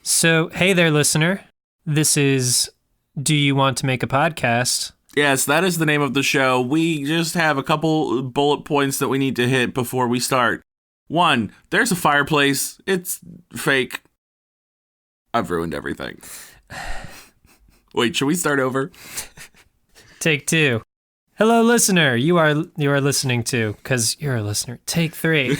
So, hey there, listener. This is Do You Want to Make a Podcast? Yes, that is the name of the show. We just have a couple bullet points that we need to hit before we start. 1, there's a fireplace. It's fake. I've ruined everything. Wait, should we start over? Take 2. Hello, listener. You are listening to, because you're a listener. Take 3.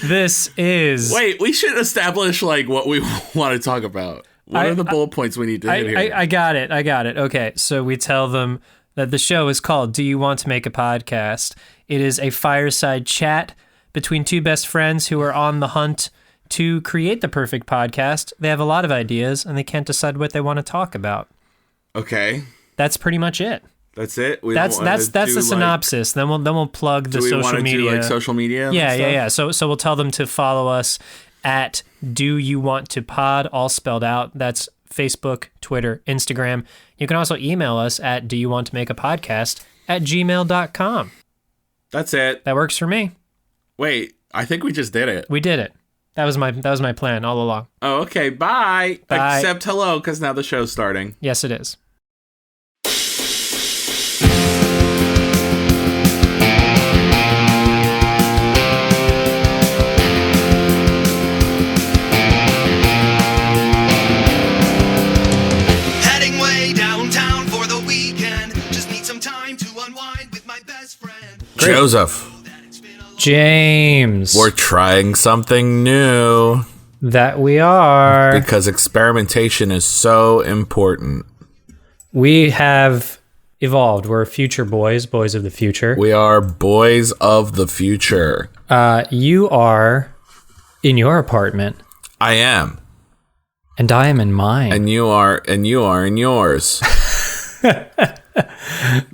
This is... Wait, we should establish, what we want to talk about. What are the bullet points we need to hit here? I got it. Okay, so we tell them that the show is called Do You Want to Make a Podcast? It is a fireside chat between two best friends who are on the hunt to create the perfect podcast. They have a lot of ideas, and they can't decide what they want to talk about. Okay. That's pretty much it. That's it? That's the synopsis. Then we'll plug the social media. Do we want to do social media? Yeah. So we'll tell them to follow us at Do You Want to Pod, all spelled out. That's Facebook, Twitter, Instagram. You can also email us at doyouwanttomake.a podcast@gmail.com. That's it. That works for me. Wait, I think we just did it. We did it. That was my plan all along. Oh, okay. Bye. Bye. Except hello, because now the show's starting. Yes, it is. Joseph. James. We're trying something new. That we are. Because experimentation is so important. We have evolved. We're future boys of the future. We are boys of the future. You are in your apartment. I am. And I am in mine. And you are in yours.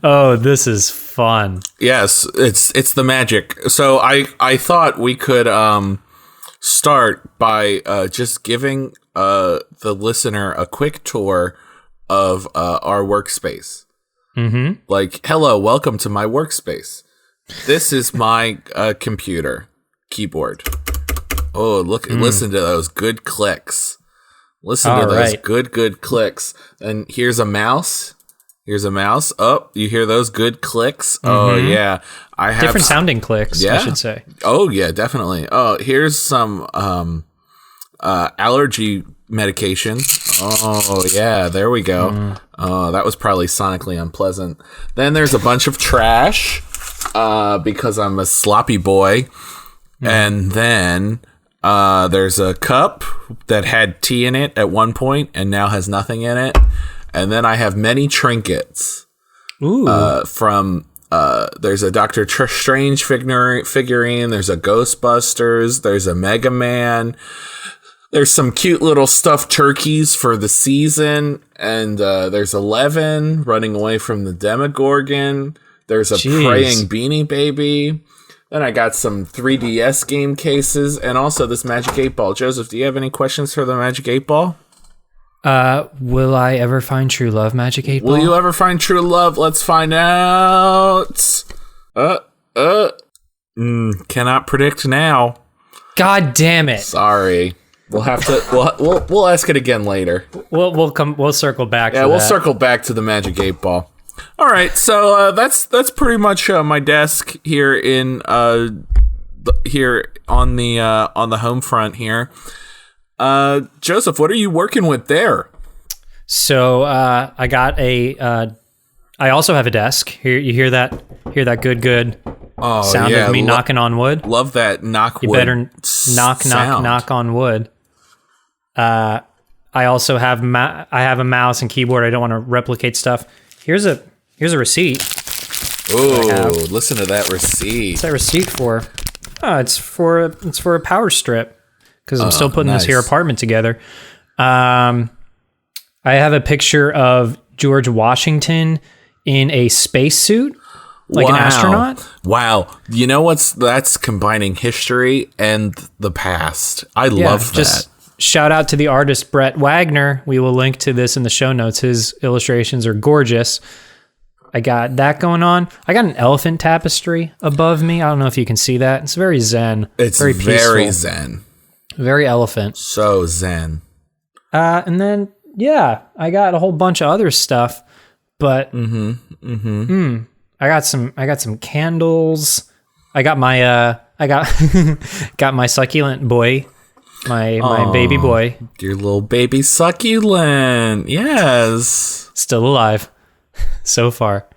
Oh, this is fun. Yes, it's the magic. So I thought we could start by just giving the listener a quick tour of our workspace. Mm-hmm. Like, hello, welcome to my workspace. This is my keyboard. Oh, look! Listen to those good clicks. Listen to those good clicks. And here's a mouse. Oh, you hear those good clicks? Mm-hmm. Oh, yeah. I have different sounding clicks, I should say. Oh, yeah, definitely. Oh, here's some allergy medication. Oh, yeah, there we go. Oh, that was probably sonically unpleasant. Then there's a bunch of trash because I'm a sloppy boy. And then there's a cup that had tea in it at one point and now has nothing in it. And then I have many trinkets. Ooh. There's a Doctor Strange figurine. There's a Ghostbusters. There's a Mega Man. There's some cute little stuffed turkeys for the season. And there's 11 running away from the Demogorgon. There's a praying Beanie Baby. Then I got some 3DS game cases. And also this Magic 8 Ball. Joseph, do you have any questions for the Magic 8 Ball? Will I ever find true love, Magic 8 Ball? Will you ever find true love? Let's find out. Cannot predict now. God damn it. Sorry. We'll have to we'll ask it again later. We'll circle back to that. Yeah, we'll circle back to the Magic 8 Ball. All right. So that's pretty much my desk here here on the home front here. Joseph, what are you working with there? So I got I also have a desk. Here, you hear that good sound of me knocking on wood? Love that You better knock on wood. I also have I have a mouse and keyboard. I don't want to replicate stuff. Here's a receipt. Oh, listen to that receipt. What's that receipt for? Oh, it's for a power strip. Because I'm still putting this here apartment together. I have a picture of George Washington in a spacesuit, like an astronaut. Wow. You know that's combining history and the past. I love that. Just shout out to the artist Brett Wagner. We will link to this in the show notes. His illustrations are gorgeous. I got that going on. I got an elephant tapestry above me. I don't know if you can see that. It's very zen. It's very peaceful. very zen. Very elephant. So zen. And then, yeah, I got a whole bunch of other stuff, but I got some candles. I got my got my succulent boy, my baby boy. Your little baby succulent. Yes. Still alive so far.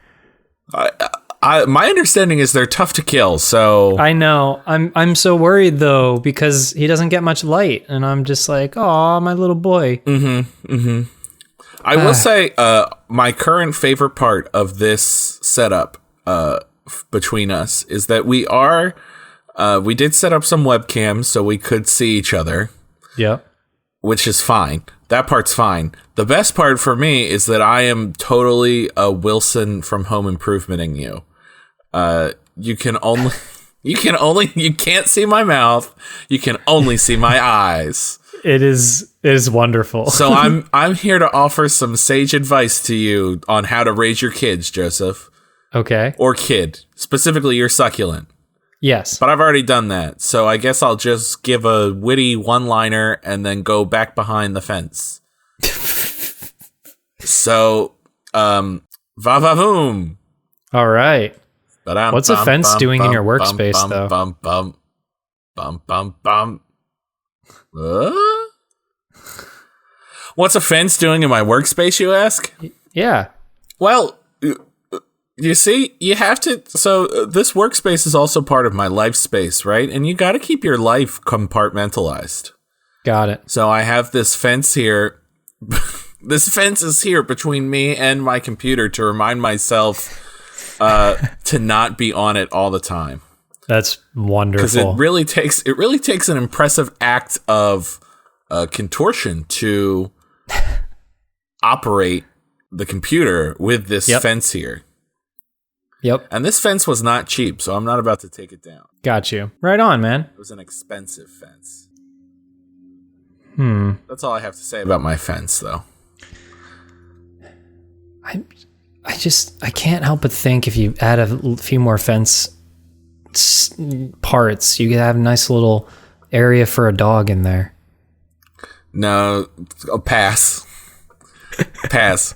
My understanding is they're tough to kill, so I know. I'm so worried though because he doesn't get much light, and I'm just like, oh, my little boy. I will say, my current favorite part of this setup between us is that we did set up some webcams so we could see each other. Yep. Which is fine. That part's fine. The best part for me is that I am totally a Wilson from Home Improvementing you. You can't see my mouth. You can only see my eyes. It is wonderful. So I'm here to offer some sage advice to you on how to raise your kids, Joseph. Okay. Or kid. Specifically your succulent. Yes. But I've already done that. So I guess I'll just give a witty one-liner and then go back behind the fence. So, va-va-voom. All right. What's a fence doing in your workspace, though? What's a fence doing in my workspace, you ask? Yeah. Well, you see, you have to. So this workspace is also part of my life space, right? And you got to keep your life compartmentalized. Got it. So I have this fence here. This fence is here between me and my computer to remind myself to not be on it all the time. That's wonderful. Because it really takes an impressive act of contortion to operate the computer with this fence here. Yep. And this fence was not cheap, so I'm not about to take it down. Got you. Right on, man. It was an expensive fence. Hmm. That's all I have to say about my fence, though. I can't help but think if you add a few more fence parts, you could have a nice little area for a dog in there. No, pass. Pass.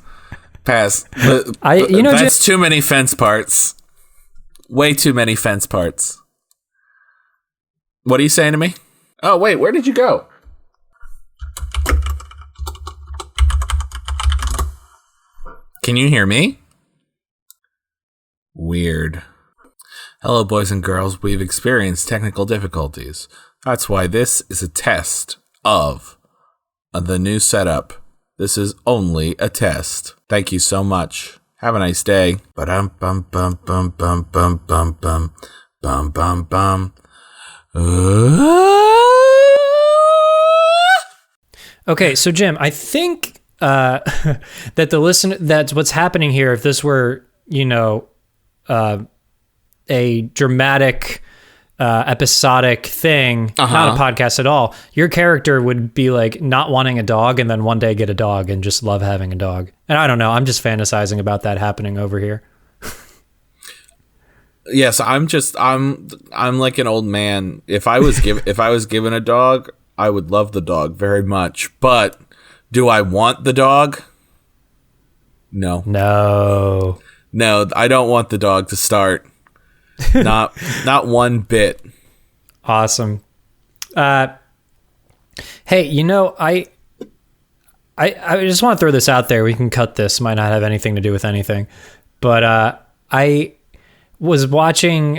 That's too many fence parts. Way too many fence parts. What are you saying to me? Oh, wait, where did you go? Can you hear me? Weird. Hello, boys and girls. We've experienced technical difficulties. That's why this is a test of the new setup. This is only a test. Thank you so much. Have a nice day. Ba-dum bum bum bum bum bum bum bum bum bum bum. Okay, so Jim, I think that's what's happening here. If this were, a dramatic, episodic thing, not a podcast at all, your character would be like not wanting a dog and then one day get a dog and just love having a dog. And I don't know, I'm just fantasizing about that happening over here. Yes, I'm like an old man. If I was given a dog, I would love the dog very much. But do I want the dog? No. No, I don't want the dog to start. Not one bit. Awesome. Hey, I just want to throw this out there. We can cut this. Might not have anything to do with anything. But I was watching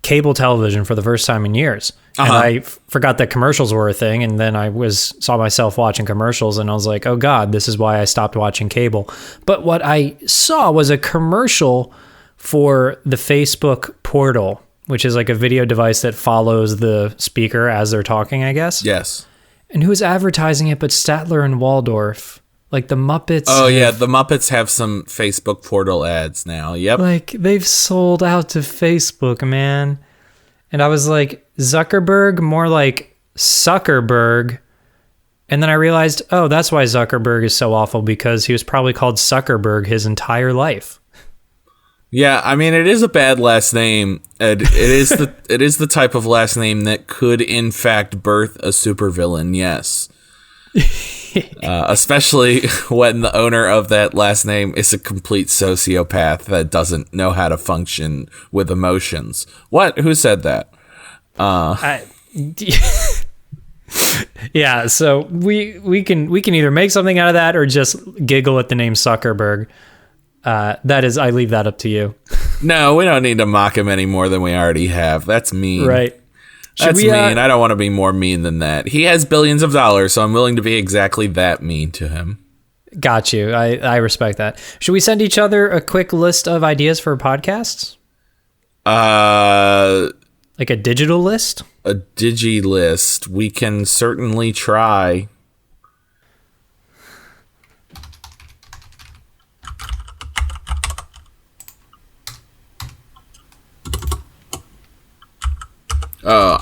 cable television for the first time in years. And I forgot that commercials were a thing. And then I saw myself watching commercials and I was like, oh God, this is why I stopped watching cable. But what I saw was a commercial for the Facebook portal, which is like a video device that follows the speaker as they're talking, I guess. Yes. And who is advertising it but Statler and Waldorf? Like the Muppets. Oh, yeah. The Muppets have some Facebook portal ads now. Yep. Like they've sold out to Facebook, man. And I was like, Zuckerberg, more like Suckerberg. And then I realized, oh, that's why Zuckerberg is so awful, because he was probably called Suckerberg his entire life. Yeah, I mean, it is a bad last name. It is the type of last name that could, in fact, birth a supervillain. Yes, especially when the owner of that last name is a complete sociopath that doesn't know how to function with emotions. What? Who said that? Yeah. So we can either make something out of that or just giggle at the name Zuckerberg. That is, I leave that up to you. No, we don't need to mock him any more than we already have. That's mean. Right. That's mean. I don't want to be more mean than that. He has billions of dollars, so I'm willing to be exactly that mean to him. Got you. I respect that. Should we send each other a quick list of ideas for podcasts? Like a digital list? A digi list. We can certainly try.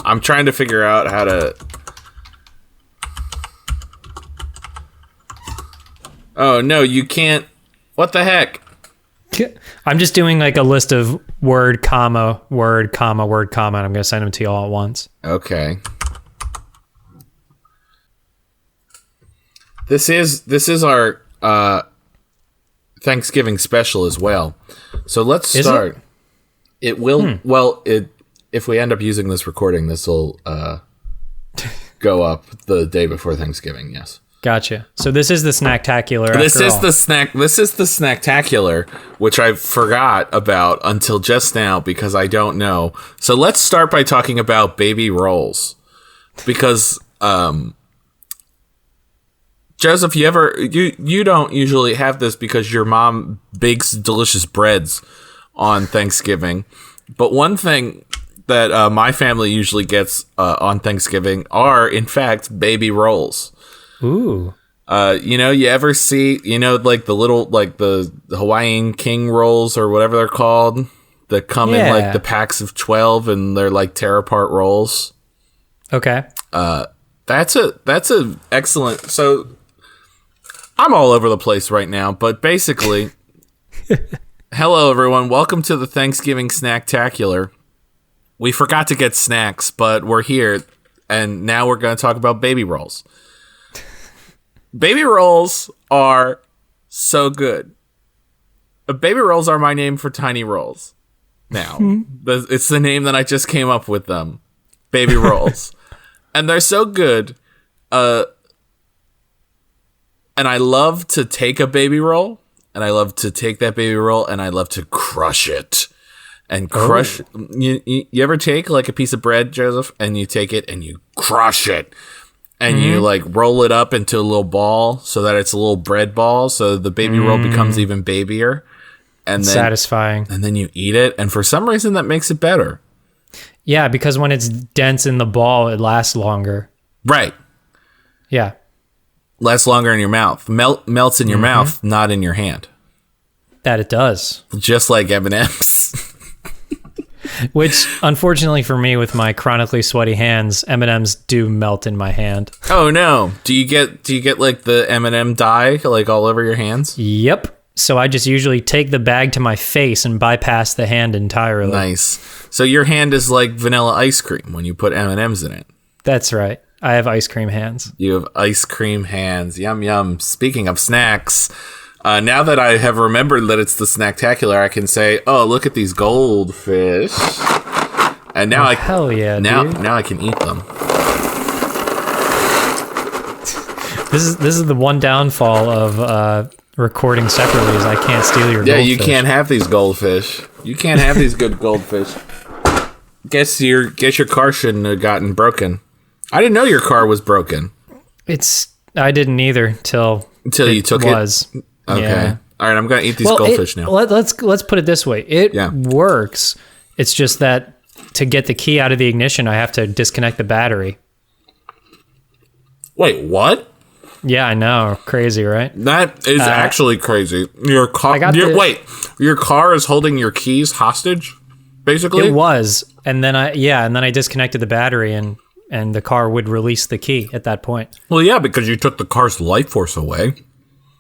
I'm trying to figure out how to... Oh, no, you can't... What the heck? I'm just doing like a list of word, comma, word, comma, word, comma, and I'm going to send them to you all at once. Okay. This is our Thanksgiving special as well. So let's start. It will... Well, if we end up using this recording, this will go up the day before Thanksgiving. Yes. Gotcha. So this is the Snacktacular. This is the Snacktacular, which I forgot about until just now because I don't know. So let's start by talking about baby rolls, because Joseph, you don't usually have this because your mom bakes delicious breads on Thanksgiving, but one thing that my family usually gets on Thanksgiving are, in fact, baby rolls. Ooh. You ever see, like the little, like the Hawaiian King rolls or whatever they're called that come in like the packs of 12 and they're like tear apart rolls? Okay. That's a excellent. So I'm all over the place right now, but basically, hello everyone. Welcome to the Thanksgiving Snacktacular. We forgot to get snacks, but we're here, and now we're going to talk about baby rolls. Baby rolls are so good. Baby rolls are my name for tiny rolls. Now, it's the name that I just came up with them. Baby rolls. And they're so good. And I love to take a baby roll, and I love to take that baby roll, and I love to crush it. And crush. You ever take like a piece of bread, Joseph, and you take it and you crush it, and you like roll it up into a little ball so that it's a little bread ball, so the baby roll becomes even babier, and then satisfying. And then you eat it, and for some reason that makes it better. Yeah, because when it's dense in the ball, it lasts longer. Right. Yeah. Lasts longer in your mouth. Melts in your mouth, not in your hand. That it does. Just like M&M's. Which, unfortunately for me, with my chronically sweaty hands, M&Ms do melt in my hand. Oh no! Do you get like the M&M dye like all over your hands? Yep. So I just usually take the bag to my face and bypass the hand entirely. Nice. So your hand is like vanilla ice cream when you put M&Ms in it. That's right. I have ice cream hands. You have ice cream hands. Yum yum. Speaking of snacks. Now that I have remembered that it's the Snacktacular, I can say, "Oh, look at these goldfish!" And now hell yeah, now dude. I can eat them. This is the one downfall of recording separately is I can't steal your goldfish. Yeah, you can't have these goldfish. You can't have these good goldfish. Guess your car shouldn't have gotten broken. I didn't know your car was broken. I didn't either till you took it. Okay. Yeah. All right, I'm going to eat these goldfish now. Let's put it this way. It works. It's just that to get the key out of the ignition, I have to disconnect the battery. Wait, what? Yeah, I know. Crazy, right? That is actually crazy. Your car your car is holding your keys hostage, basically? It was. And then I disconnected the battery and the car would release the key at that point. Well, yeah, because you took the car's life force away.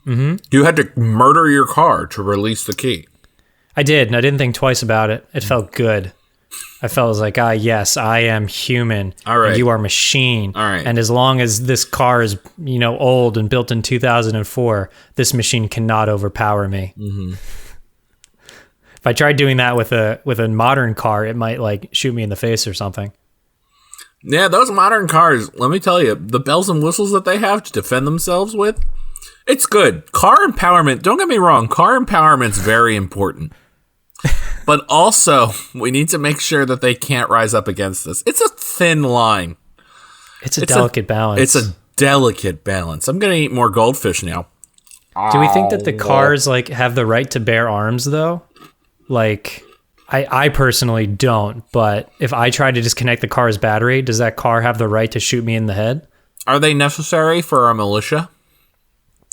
Mm-hmm. You had to murder your car to release the key. I did, and I didn't think twice about it. It felt good. I felt like, yes, I am human. All right. And you are machine. All right. And as long as this car is, old and built in 2004, this machine cannot overpower me. Mm-hmm. If I tried doing that with a modern car, it might like shoot me in the face or something. Yeah, those modern cars, let me tell you, the bells and whistles that they have to defend themselves with, it's good. Car empowerment, don't get me wrong, car empowerment's very important. But also, we need to make sure that they can't rise up against this. It's a thin line. It's a delicate balance. It's a delicate balance. I'm going to eat more goldfish now. Do we think that the cars like have the right to bear arms though? Like, I personally don't, but if I try to disconnect the car's battery, does that car have the right to shoot me in the head? Are they necessary for our militia?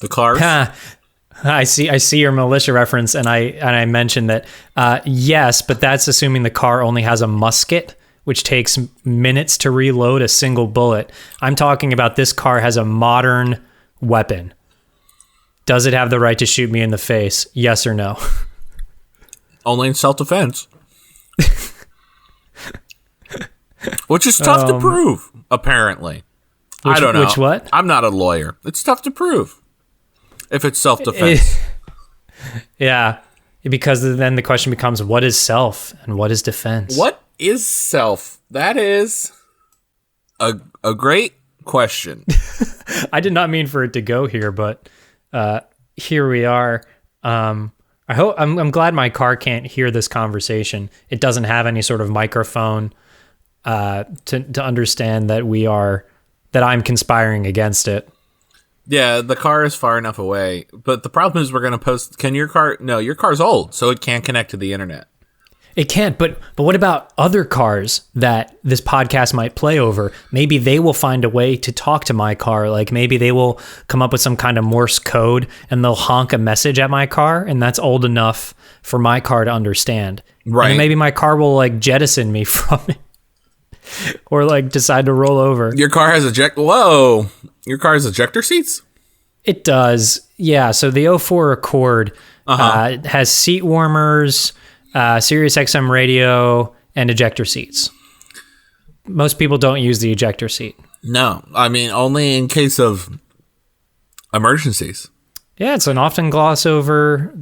The cars? I see your militia reference, and I mentioned that yes, but that's assuming the car only has a musket, which takes minutes to reload a single bullet. I'm talking about this car has a modern weapon. Does it have the right to shoot me in the face? Yes or no? Only in self-defense. Which is tough to prove, apparently. I don't know. Which what? I'm not a lawyer. It's tough to prove if it's self-defense. Yeah, because then the question becomes, what is self and what is defense? What is self? That is a great question. I did not mean for it to go here, but here we are. I'm glad my car can't hear this conversation. It doesn't have any sort of microphone to understand that I'm conspiring against it. Yeah, the car is far enough away. But the problem is we're going to post... your car's old, so it can't connect to the internet. It can't, but what about other cars that this podcast might play over? Maybe they will find a way to talk to my car. Like maybe they will come up with some kind of Morse code and they'll honk a message at my car, and that's old enough for my car to understand. Right. And maybe my car will like jettison me from it. Or like decide to roll over. Your car has Your car has ejector seats? It does. Yeah. So the 04 Accord has seat warmers, Sirius XM radio, and ejector seats. Most people don't use the ejector seat. No. I mean, only in case of emergencies. Yeah, it's an often glossed over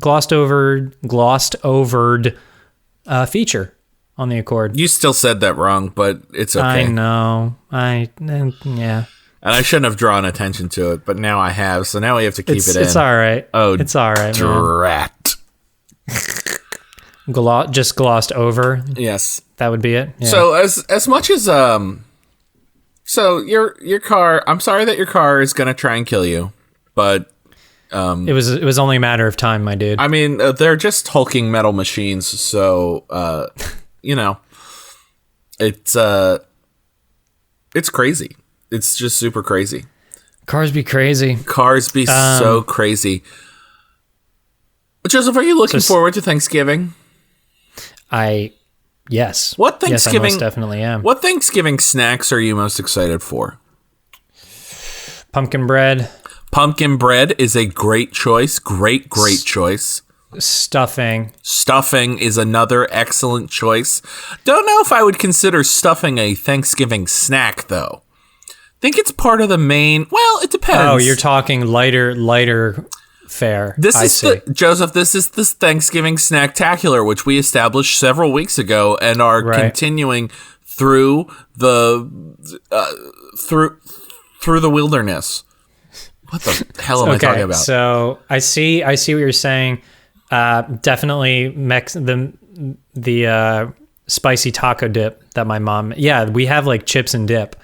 feature on the Accord. You still said that wrong, but it's okay. I know. Yeah. And I shouldn't have drawn attention to it, but now I have, so now we have to keep it in. It's all right. Oh, it's all right, drat. Just glossed over. Yes. That would be it. Yeah. So as much as so your car, I'm sorry that your car is going to try and kill you, but it was only a matter of time, my dude. I mean, they're just hulking metal machines, so it's crazy. It's just super crazy. Cars be crazy. Cars be so crazy. Joseph, are you looking forward to Thanksgiving? Yes. What Thanksgiving? Yes, I most definitely am. What Thanksgiving snacks are you most excited for? Pumpkin bread. Pumpkin bread is a great choice. Great choice. Stuffing. Stuffing is another excellent choice. Don't know if I would consider stuffing a Thanksgiving snack, though. Think it's part of the main... Well, it depends. Oh, you're talking lighter fare. Joseph, this is the Thanksgiving Snacktacular, which we established several weeks ago and are continuing through the through the wilderness. What the hell am I talking about? So I see what you're saying. Definitely the spicy taco dip that my mom... Yeah, we have like chips and dip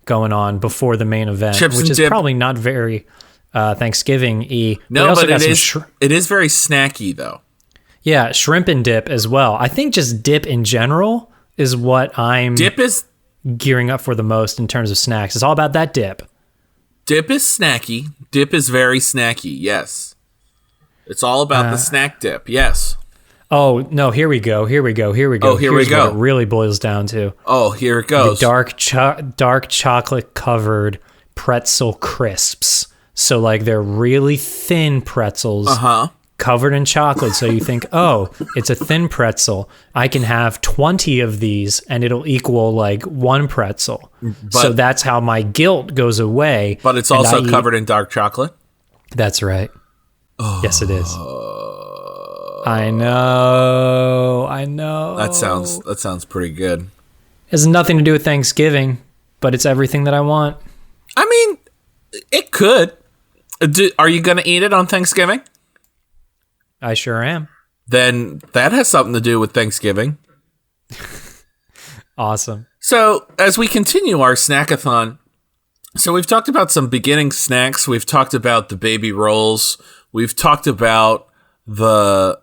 going on before the main event, which is probably not very Thanksgiving-y. No, but it is very snacky, though. Yeah, shrimp and dip as well. I think just dip in general is what I'm gearing up for the most in terms of snacks. It's all about that dip. Dip is snacky. Dip is very snacky, yes. It's all about the snack dip, yes. Oh, no, here we go. Oh, here we go. Here's what it really boils down to. Oh, here it goes. The dark chocolate covered pretzel crisps. So like they're really thin pretzels covered in chocolate. So you think, oh, it's a thin pretzel. I can have 20 of these and it'll equal like one pretzel. So that's how my guilt goes away. But it's also covered in dark chocolate? That's right. Oh. Yes, it is. I know. That sounds pretty good. It has nothing to do with Thanksgiving, but it's everything that I want. I mean, it could. Are you going to eat it on Thanksgiving? I sure am. Then that has something to do with Thanksgiving. Awesome. So, as we continue our snackathon, so we've talked about some beginning snacks. We've talked about the baby rolls. We've talked about the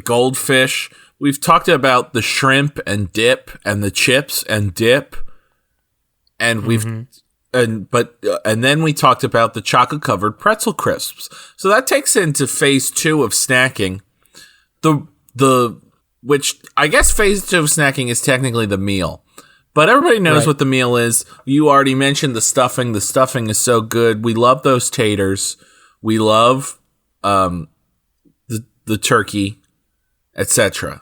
goldfish. We've talked about the shrimp and dip and the chips and dip. And and then we talked about the chocolate covered pretzel crisps. So that takes into phase 2 of snacking. Which I guess phase 2 of snacking is technically the meal. But everybody knows what the meal is. You already mentioned the stuffing. The stuffing is so good. We love those taters. We love the turkey, etc.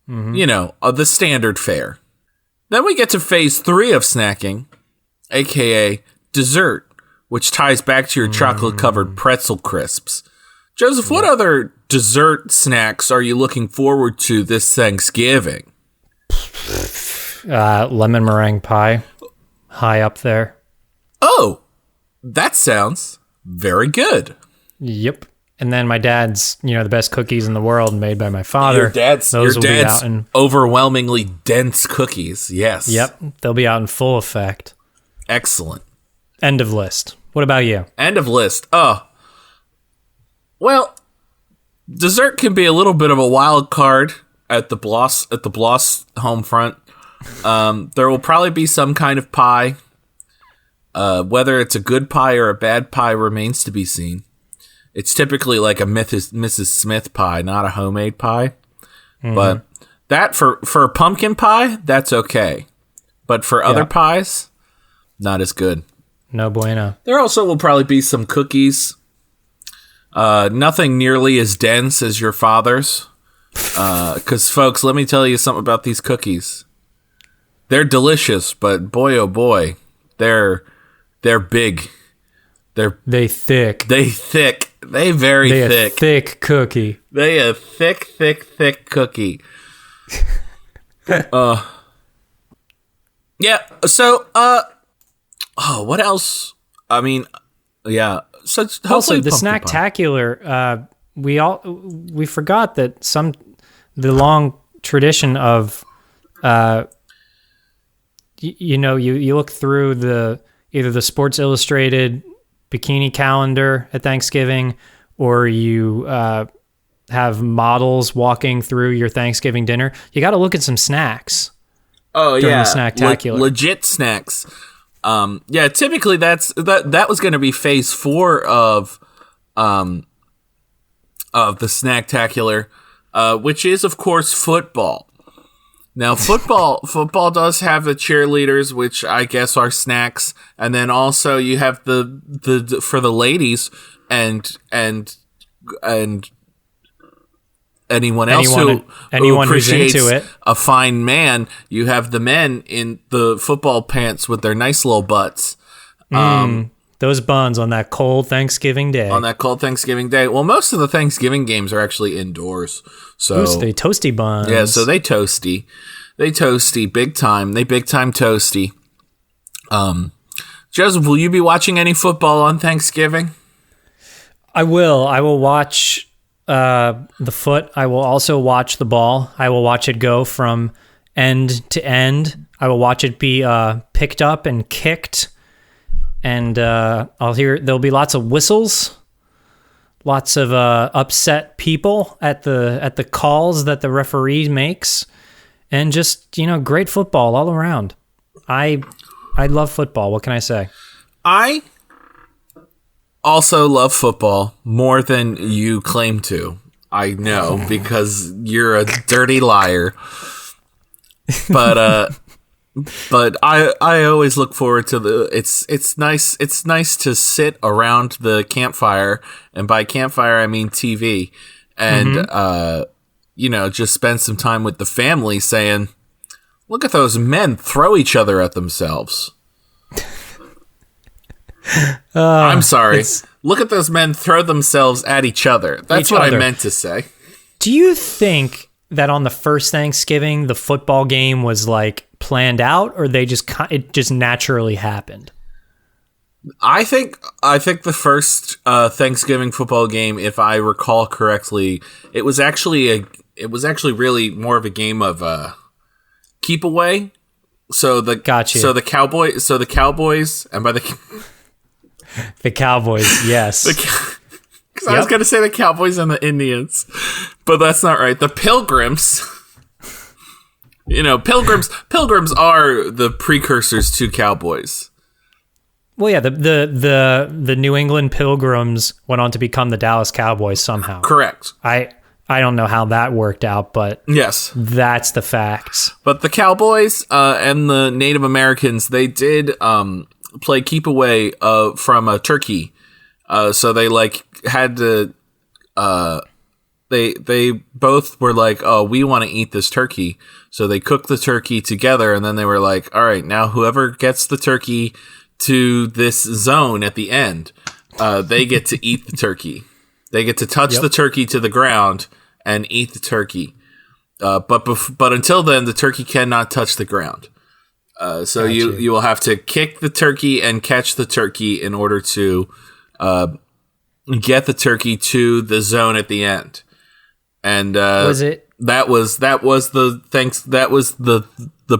You know, the standard fare. Then we get to phase 3 of snacking, aka dessert, which ties back to your chocolate-covered pretzel crisps. Joseph, what other dessert snacks are you looking forward to this Thanksgiving? Lemon meringue pie, high up there. Oh, that sounds very good. Yep. And then my dad's, the best cookies in the world made by my father. Your dad's overwhelmingly dense cookies. Yes. Yep. They'll be out in full effect. Excellent. End of list. What about you? End of list. Oh. Well, dessert can be a little bit of a wild card at the Bloss home front. There will probably be some kind of pie. Whether it's a good pie or a bad pie remains to be seen. It's typically like a Mrs. Smith pie, not a homemade pie. But that for a pumpkin pie, that's okay. But for other pies, not as good. No bueno. There also will probably be some cookies. Nothing nearly as dense as your father's. Because, folks, let me tell you something about these cookies. They're delicious, but boy, oh boy, they're big. They thick. They thick. They very thick. A thick cookie. They a thick cookie. Yeah. So, what else? I mean, yeah. So also the Snacktacular. We forgot that the long tradition of, you look through either the Sports Illustrated bikini calendar at Thanksgiving, or you have models walking through your Thanksgiving dinner. You got to look at some snacks. Oh yeah, the Snacktacular. Legit snacks. Yeah, typically that was going to be phase 4 of the Snacktacular, which is of course football. Now, football does have the cheerleaders, which I guess are snacks, and then also you have the for the ladies and anyone who appreciates who's into it. A fine man. You have the men in the football pants with their nice little butts. Those buns on that cold Thanksgiving day. Well, most of the Thanksgiving games are actually indoors. So they toasty buns. Yeah, so they toasty. Big time. They big time toasty. Joseph, will you be watching any football on Thanksgiving? I will. I will watch the foot. I will also watch the ball. I will watch it go from end to end. I will watch it be picked up and kicked. And there'll be lots of whistles, lots of upset people at the calls that the referee makes, and just great football all around. I love football. What can I say? I also love football more than you claim to. I know because you're a dirty liar. But But I always look forward to it's nice to sit around the campfire, and by campfire I mean TV, and just spend some time with the family saying, look at those men throw each other at themselves. I'm sorry. Look at those men throw themselves at each other. That's what I meant to say. Do you think that on the first Thanksgiving, the football game was like planned out, or it just naturally happened? I think the first Thanksgiving football game, if I recall correctly, it was actually really more of a game of keep away. So the Cowboys, and by the Cowboys, yes. Because I was going to say the Cowboys and the Indians, but that's not right. The Pilgrims. Pilgrims are the precursors to Cowboys. Well, yeah, the New England Pilgrims went on to become the Dallas Cowboys somehow. Correct. I don't know how that worked out, but yes, that's the facts. But the Cowboys and the Native Americans, they did play keep away from a turkey. So they had to. They both were like, oh, we want to eat this turkey. So they cooked the turkey together, and then they were like, all right, now whoever gets the turkey to this zone at the end, they get to eat the turkey. They get to touch the turkey to the ground and eat the turkey. But until then, the turkey cannot touch the ground. So you will have to kick the turkey and catch the turkey in order to get the turkey to the zone at the end. And was it? That was the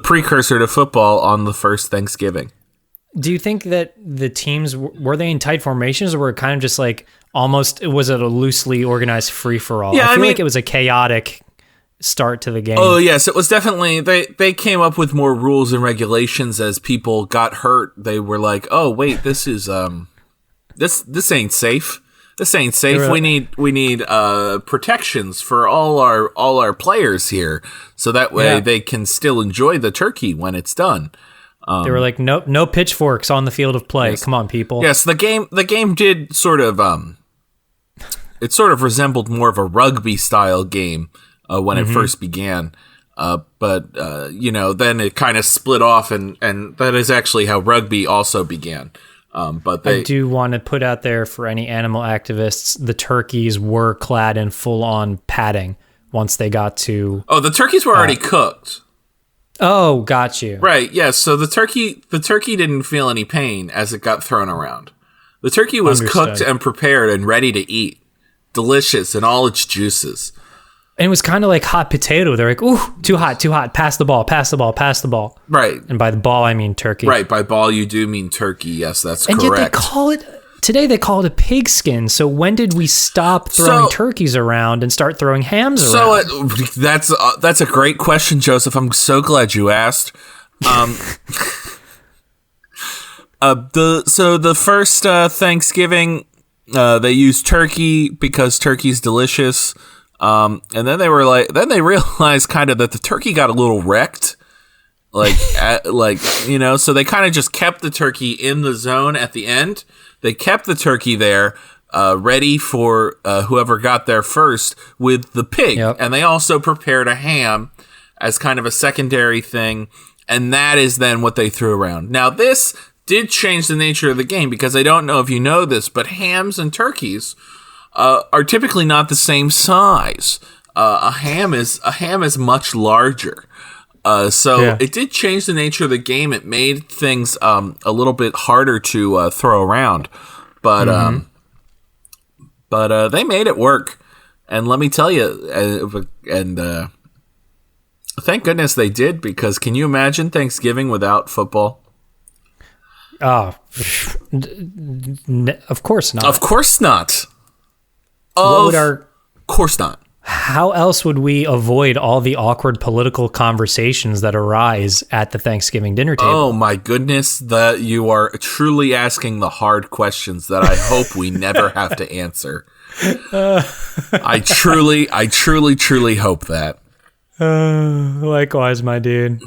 precursor to football on the first Thanksgiving. Do you think that the teams were they in tight formations, or were it kind of just like was it a loosely organized free for all? Yeah, I feel like it was a chaotic start to the game. Oh yes, it was definitely they came up with more rules and regulations as people got hurt. They were like, oh wait, this is this ain't safe. This ain't safe. We need protections for all our players here, so that way they can still enjoy the turkey when it's done. They were like, no pitchforks on the field of play. Yes. Come on, people. Yes, the game did sort of it sort of resembled more of a rugby style game when it first began. But then it kind of split off, and that is actually how rugby also began. But I do want to put out there for any animal activists, the turkeys were clad in full-on padding once they got to... Oh, the turkeys were already cooked. Oh, got you. Right, yes. So the turkey didn't feel any pain as it got thrown around. The turkey was cooked and prepared and ready to eat. Delicious in all its juices. And it was kind of like hot potato. They're like, ooh, too hot, pass the ball. Right. And by the ball, I mean turkey. Right, by ball, you do mean turkey. Yes, that's correct. And yet today they call it a pigskin. So when did we stop throwing turkeys around and start throwing hams around? So that's a great question, Joseph. I'm so glad you asked. The first Thanksgiving, they used turkey because turkey's delicious. And then they realized kind of that the turkey got a little wrecked. So they kind of just kept the turkey in the zone at the end. They kept the turkey there, ready for whoever got there first with the pig. Yep. And they also prepared a ham as kind of a secondary thing. And that is then what they threw around. Now, this did change the nature of the game, because I don't know if you know this, but hams and turkeys are typically not the same size. A ham is much larger. It did change the nature of the game. It made things a little bit harder to throw around, but they made it work. And let me tell you, thank goodness they did, because can you imagine Thanksgiving without football? Oh, of course not. Of course not. Of course not. How else would we avoid all the awkward political conversations that arise at the Thanksgiving dinner table? Oh my goodness, that you are truly asking the hard questions that I hope we never have to answer. I truly hope that. Likewise, my dude.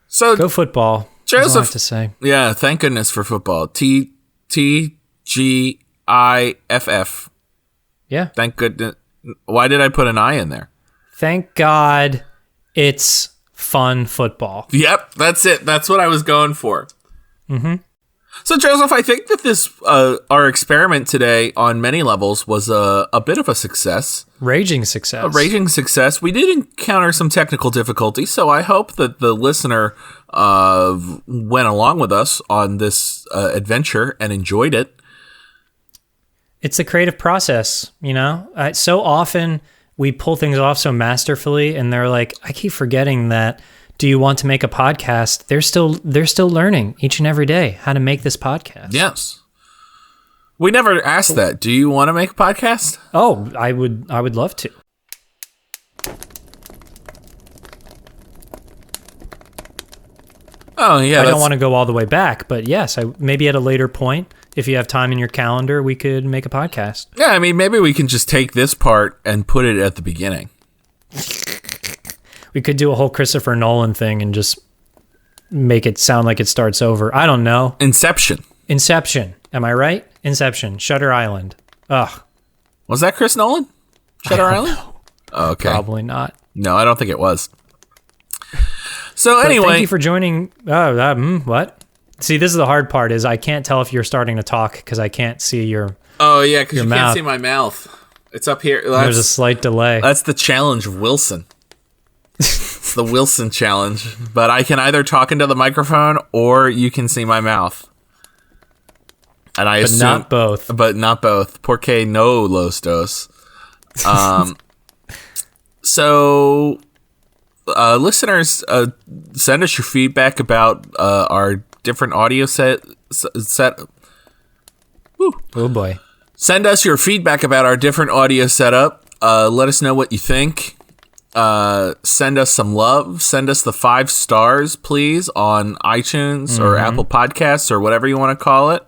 So Go football. That's all I Joseph, have to say. yeah, thank goodness for football. TGIFF. Yeah. Thank goodness. Why did I put an I in there? Thank God it's fun football. Yep, that's it. That's what I was going for. Mm-hmm. So, Joseph, I think that this our experiment today on many levels was a bit of a success. Raging success. A raging success. We did encounter some technical difficulties, so I hope that the listener went along with us on this adventure and enjoyed it. It's a creative process, you know? So often we pull things off so masterfully, and they're like, I keep forgetting that, do you want to make a podcast? They're still learning each and every day how to make this podcast. Yes. We never asked that. Do you want to make a podcast? Oh, I would love to. Oh, yeah. I don't want to go all the way back, but yes, maybe at a later point, if you have time in your calendar, we could make a podcast. Yeah, I mean, maybe we can just take this part and put it at the beginning. We could do a whole Christopher Nolan thing and just make it sound like it starts over. I don't know. Inception. Am I right? Inception. Shutter Island. Ugh. Was that Chris Nolan? Shutter Island? Oh, okay. Probably not. No, I don't think it was. So But anyway, thank you for joining. What? See, this is the hard part. Is I can't tell if you're starting to talk because I can't see your. oh yeah, because you mouth. can't see my mouth. It's up here. There's a slight delay. That's the challenge of Wilson. It's the Wilson challenge. But I can either talk into the microphone or you can see my mouth. And I assume, not both. But not both. Porque no los dos. So, listeners, send us your feedback about our different audio set. Woo. Oh boy. Send us your feedback about our different audio setup. Let us know what you think. Send us some love. Send us the 5 stars, please, on iTunes or Apple Podcasts or whatever you want to call it.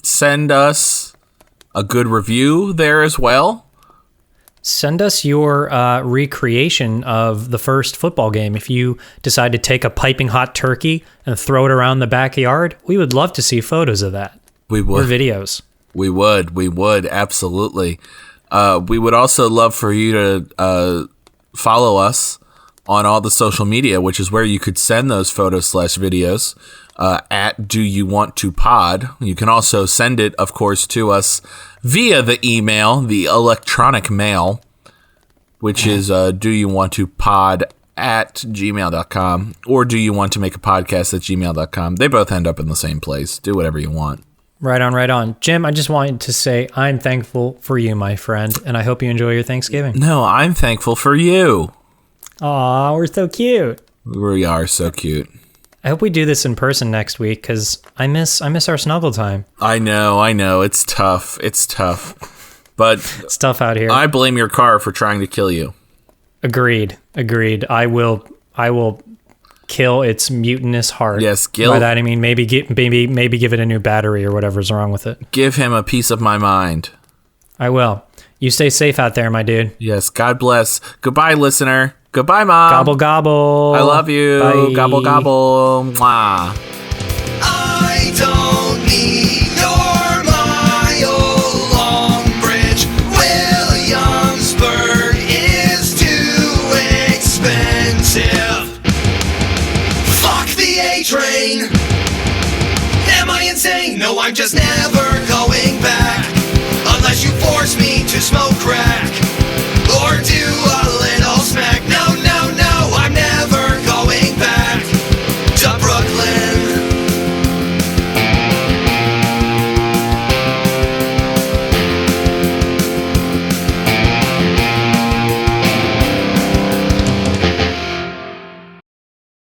Send us a good review there as well. Send us your recreation of the first football game. If you decide to take a piping hot turkey and throw it around the backyard, we would love to see photos of that. We would. Or videos. We would, absolutely. We would also love for you to follow us on all the social media, which is where you could send those photos/videos at Do You Want To Pod. You can also send it, of course, to us via the email, the electronic mail, which is Do You Want To Pod at gmail.com, or Do You Want To Make a Podcast at gmail.com. They both end up in the same place. Do whatever you want. Right on. Jim, I just wanted to say I'm thankful for you, my friend, and I hope you enjoy your Thanksgiving. No, I'm thankful for you. Aw, we're so cute. We are so cute. I hope we do this in person next week because I miss our snuggle time. I know. It's tough. But It's tough out here. I blame your car for trying to kill you. Agreed. I will kill its mutinous heart. Yes, By that I mean maybe give it a new battery or whatever's wrong with it. Give him a piece of my mind. I will. You stay safe out there, my dude. Yes, God bless. Goodbye, listener. Goodbye, Mom. Gobble gobble. I love you. Bye. Gobble gobble. Mwah. I don't need your mile-long bridge. Williamsburg is too expensive. Fuck the A-train. Am I insane? No, I'm just never going back. Unless you force me to smoke crack.